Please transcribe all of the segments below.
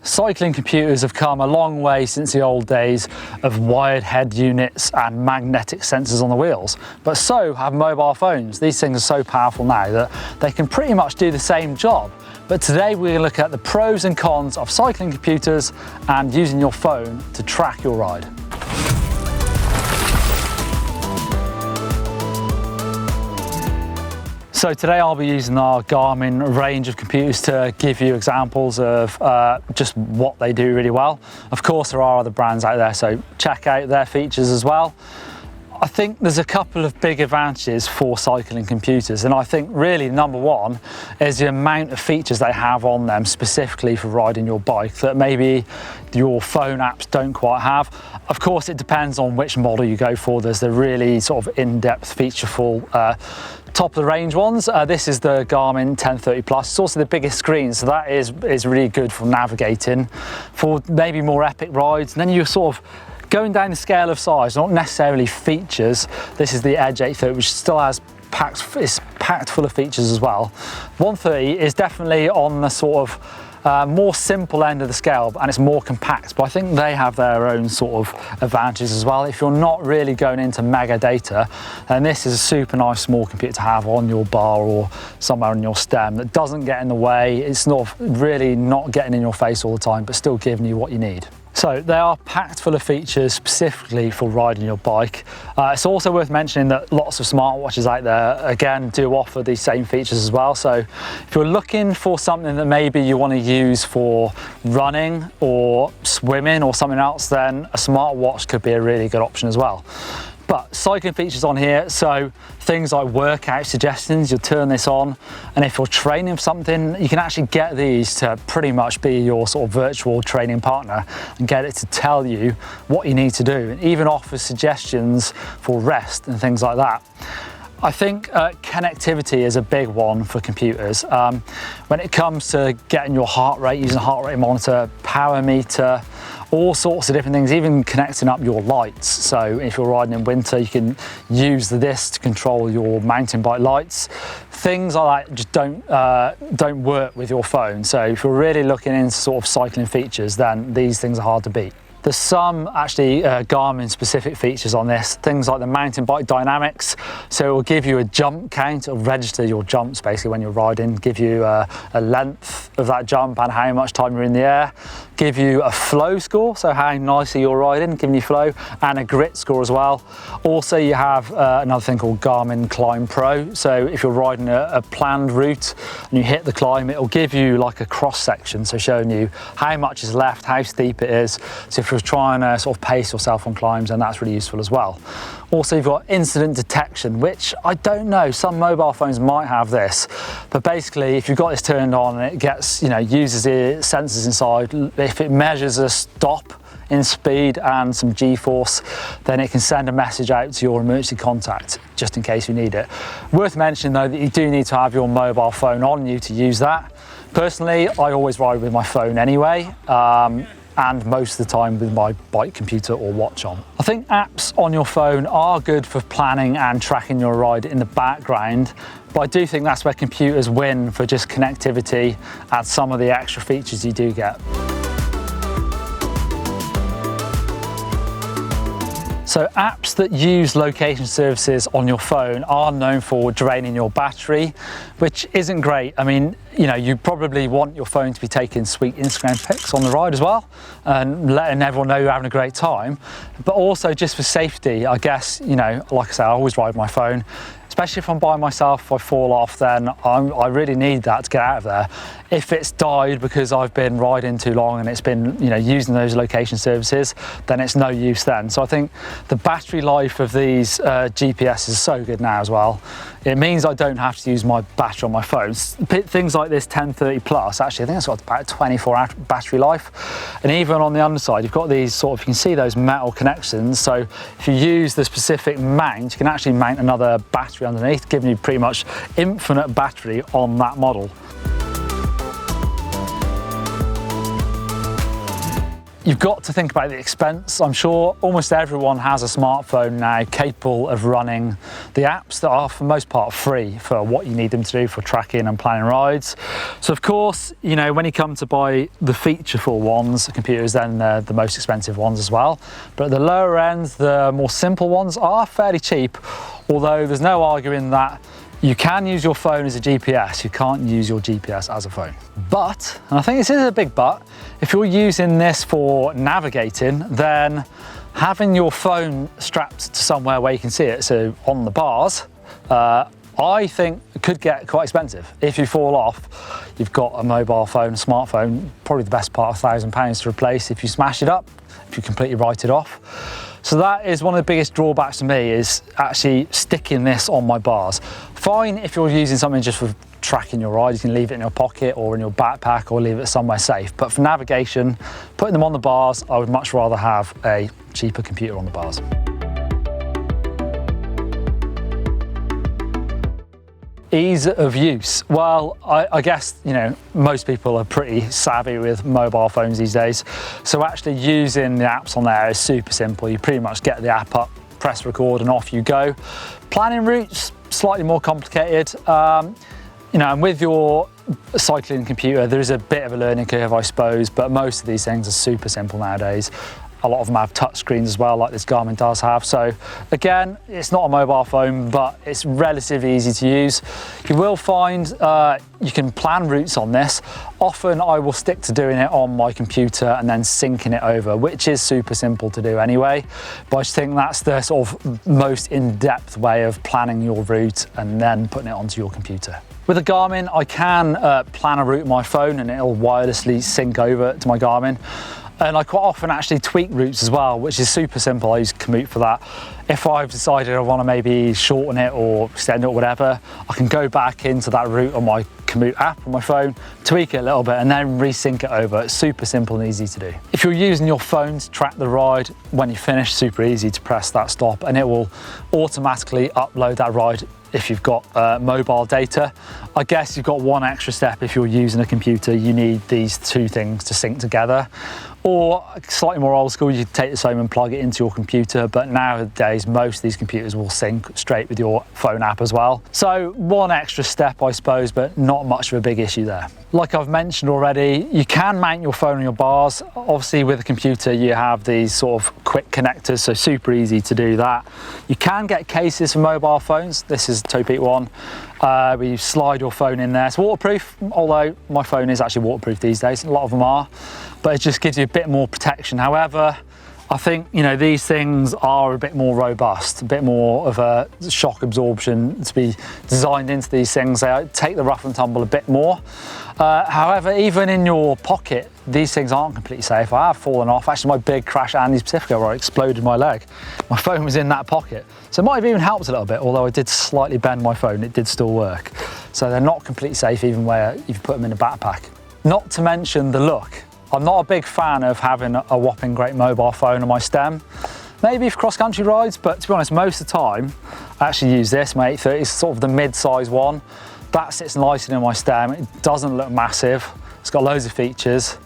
Cycling computers have come a long way since the old days of wired head units and magnetic sensors on the wheels, but so have mobile phones. These things are so powerful now that they can pretty much do the same job. But today we're going to look at the pros and cons of cycling computers and using your phone to track your ride. So today I'll be using our Garmin range of computers to give you examples of just what they do really well. Of course there are other brands out there, so check out their features as well. I think there's a couple of big advantages for cycling computers, and I think really number one is the amount of features they have on them specifically for riding your bike that maybe your phone apps don't quite have. Of course it depends on which model you go for. There's the really sort of in-depth featureful top of the range ones. This is the Garmin 1030 Plus. It's also the biggest screen, so that is really good for navigating for maybe more epic rides. And then you're sort of going down the scale of size, not necessarily features. This is the Edge 830, which still has it's packed full of features as well. 130 is definitely on the sort of more simple end of the scale, and it's more compact, but I think they have their own sort of advantages as well. If you're not really going into mega data, then this is a super nice small computer to have on your bar or somewhere on your stem that doesn't get in the way. It's not really not getting in your face all the time, but still giving you what you need. So they are packed full of features specifically for riding your bike. It's also worth mentioning that lots of smartwatches out there, again, do offer these same features as well. So if you're looking for something that maybe you want to use for running or swimming or something else, then a smartwatch could be a really good option as well. But cycling features on here, so things like workout suggestions, you'll turn this on, and if you're training for something, you can actually get these to pretty much be your sort of virtual training partner and get it to tell you what you need to do, and even offer suggestions for rest and things like that. I think connectivity is a big one for computers. When it comes to getting your heart rate, using a heart rate monitor, power meter, all sorts of different things, even connecting up your lights. So if you're riding in winter, you can use this to control your mountain bike lights. Things like that just don't work with your phone. So if you're really looking into sort of cycling features, then these things are hard to beat. There's some actually Garmin specific features on this, things like the mountain bike dynamics. So it will give you a jump count, it'll register your jumps basically when you're riding, give you a length of that jump and how much time you're in the air, give you a flow score, so how nicely you're riding, giving you flow, and a grit score as well. Also you have another thing called Garmin Climb Pro. So if you're riding a planned route and you hit the climb, it'll give you like a cross section, so showing you how much is left, how steep it is. So if you're trying to sort of pace yourself on climbs, and that's really useful as well. Also you've got incident detection, which I don't know, some mobile phones might have this, but basically if you've got this turned on and it gets, uses the sensors inside, if it measures a stop in speed and some G-force, then it can send a message out to your emergency contact just in case you need it. Worth mentioning though that you do need to have your mobile phone on you to use that. Personally, I always ride with my phone anyway, and most of the time with my bike computer or watch on. I think apps on your phone are good for planning and tracking your ride in the background, but I do think that's where computers win for just connectivity and some of the extra features you do get. So apps that use location services on your phone are known for draining your battery, which isn't great. I mean, you probably want your phone to be taking sweet Instagram pics on the ride as well and letting everyone know you're having a great time. But also just for safety, I guess, like I say, I always ride my phone. Especially if I'm by myself, if I fall off, then I really need that to get out of there. If it's died because I've been riding too long and it's been, using those location services, then it's no use then. So I think the battery life of these GPS is so good now as well. It means I don't have to use my battery on my phone. Things like this 1030 Plus, actually, I think it's got about 24-hour battery life. And even on the underside, you've got these you can see those metal connections. So if you use the specific mount, you can actually mount another battery underneath, giving you pretty much infinite battery on that model. You've got to think about the expense. I'm sure almost everyone has a smartphone now capable of running the apps that are for the most part free for what you need them to do for tracking and planning rides. So of course, you know, when you come to buy the featureful ones, the computers, then the most expensive ones as well. But at the lower end, the more simple ones are fairly cheap, although there's no arguing that you can use your phone as a GPS, you can't use your GPS as a phone. But, and I think this is a big but, if you're using this for navigating, then having your phone strapped to somewhere where you can see it, so on the bars, I think it could get quite expensive. If you fall off, you've got a mobile phone, a smartphone, probably the best part of £1,000 to replace if you smash it up, if you completely write it off. So that is one of the biggest drawbacks to me, is actually sticking this on my bars. Fine if you're using something just for tracking your ride, you can leave it in your pocket or in your backpack or leave it somewhere safe. But for navigation, putting them on the bars, I would much rather have a cheaper computer on the bars. Ease of use. Well, I guess, you know, most people are pretty savvy with mobile phones these days. So actually using the apps on there is super simple. You pretty much get the app up, press record and off you go. Planning routes, slightly more complicated. You know, and with your cycling computer, there is a bit of a learning curve, I suppose, but most of these things are super simple nowadays. A lot of them have touch screens as well, like this Garmin does have. So again, it's not a mobile phone, but it's relatively easy to use. You will find you can plan routes on this. Often I will stick to doing it on my computer and then syncing it over, which is super simple to do anyway. But I just think that's the sort of most in-depth way of planning your route and then putting it onto your computer. With a Garmin, I can plan a route on my phone and it'll wirelessly sync over to my Garmin. And I quite often actually tweak routes as well, which is super simple. I use Komoot for that. If I've decided I want to maybe shorten it or extend it or whatever, I can go back into that route on my Komoot app on my phone, tweak it a little bit and then resync it over. It's super simple and easy to do. If you're using your phone to track the ride, when you finish, super easy to press that stop and it will automatically upload that ride if you've got mobile data. I guess you've got one extra step if you're using a computer. You need these two things to sync together. Or slightly more old school, you take this home and plug it into your computer, but nowadays most of these computers will sync straight with your phone app as well. So one extra step, I suppose, but not much of a big issue there. Like I've mentioned already, you can mount your phone on your bars. Obviously with a computer you have these sort of quick connectors, so super easy to do that. You can get cases for mobile phones. This is a Topeak one. Where you slide your phone in there. It's waterproof, although my phone is actually waterproof these days. A lot of them are, but it just gives you a bit more protection. However, I think, you know, these things are a bit more robust, a bit more of a shock absorption to be designed into these things. They take the rough and tumble a bit more. However, even in your pocket, these things aren't completely safe. I have fallen off. Actually, my big crash at Andy's Pacifico where I exploded my leg. My phone was in that pocket. So it might have even helped a little bit, although I did slightly bend my phone, it did still work. So they're not completely safe even where if you put them in a backpack. Not to mention the look. I'm not a big fan of having a whopping great mobile phone on my stem. Maybe for cross-country rides, but to be honest, most of the time, I actually use this, my 830. It's sort of the mid-size one. That sits nicely in my stem. It doesn't look massive. It's got loads of features,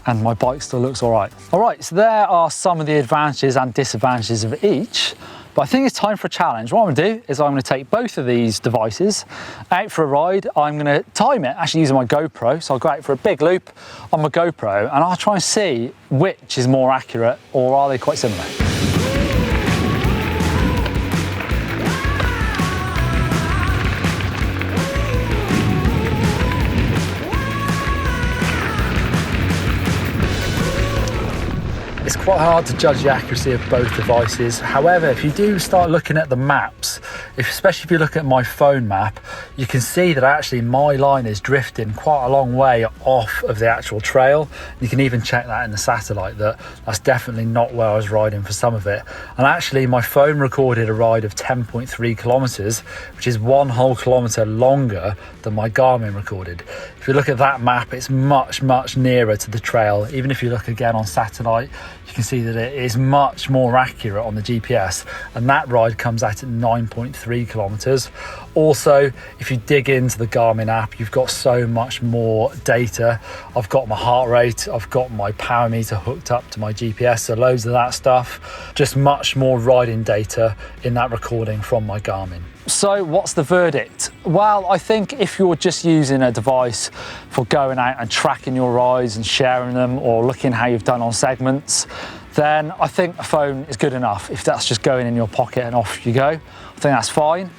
and my bike still looks all right. All right, so there are some of the advantages and disadvantages of each. But I think it's time for a challenge. What I'm gonna do is I'm gonna take both of these devices out for a ride. I'm gonna time it, actually using my GoPro. So I'll go out for a big loop on my GoPro and I'll try and see which is more accurate or are they quite similar. It's quite hard to judge the accuracy of both devices. However, if you do start looking at the maps, especially if you look at my phone map, you can see that actually my line is drifting quite a long way off of the actual trail. You can even check that in the satellite, that's definitely not where I was riding for some of it. And actually my phone recorded a ride of 10.3 kilometers, which is 1 whole kilometer longer than my Garmin recorded. If you look at that map, it's much, much nearer to the trail. Even if you look again on satellite, you can see that it is much more accurate on the GPS, and that ride comes out at 9.3 kilometers. Also, if you dig into the Garmin app, you've got so much more data. I've got my heart rate, I've got my power meter hooked up to my GPS, so loads of that stuff. Just much more riding data in that recording from my Garmin. So what's the verdict? Well, I think if you're just using a device for going out and tracking your rides and sharing them, or looking how you've done on segments, then I think a phone is good enough. If that's just going in your pocket and off you go, I think that's fine.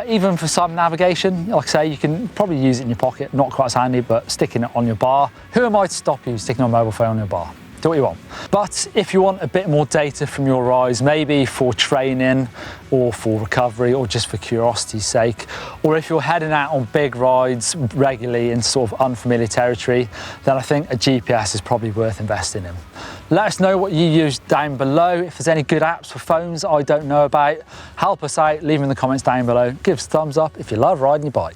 Even for some navigation, like I say, you can probably use it in your pocket, not quite as handy, but sticking it on your bar. Who am I to stop you sticking a mobile phone on your bar? Do what you want. But if you want a bit more data from your rides, maybe for training or for recovery or just for curiosity's sake, or if you're heading out on big rides regularly in sort of unfamiliar territory, then I think a GPS is probably worth investing in. Let us know what you use down below. If there's any good apps for phones I don't know about, help us out, leave them in the comments down below. Give us a thumbs up if you love riding your bike.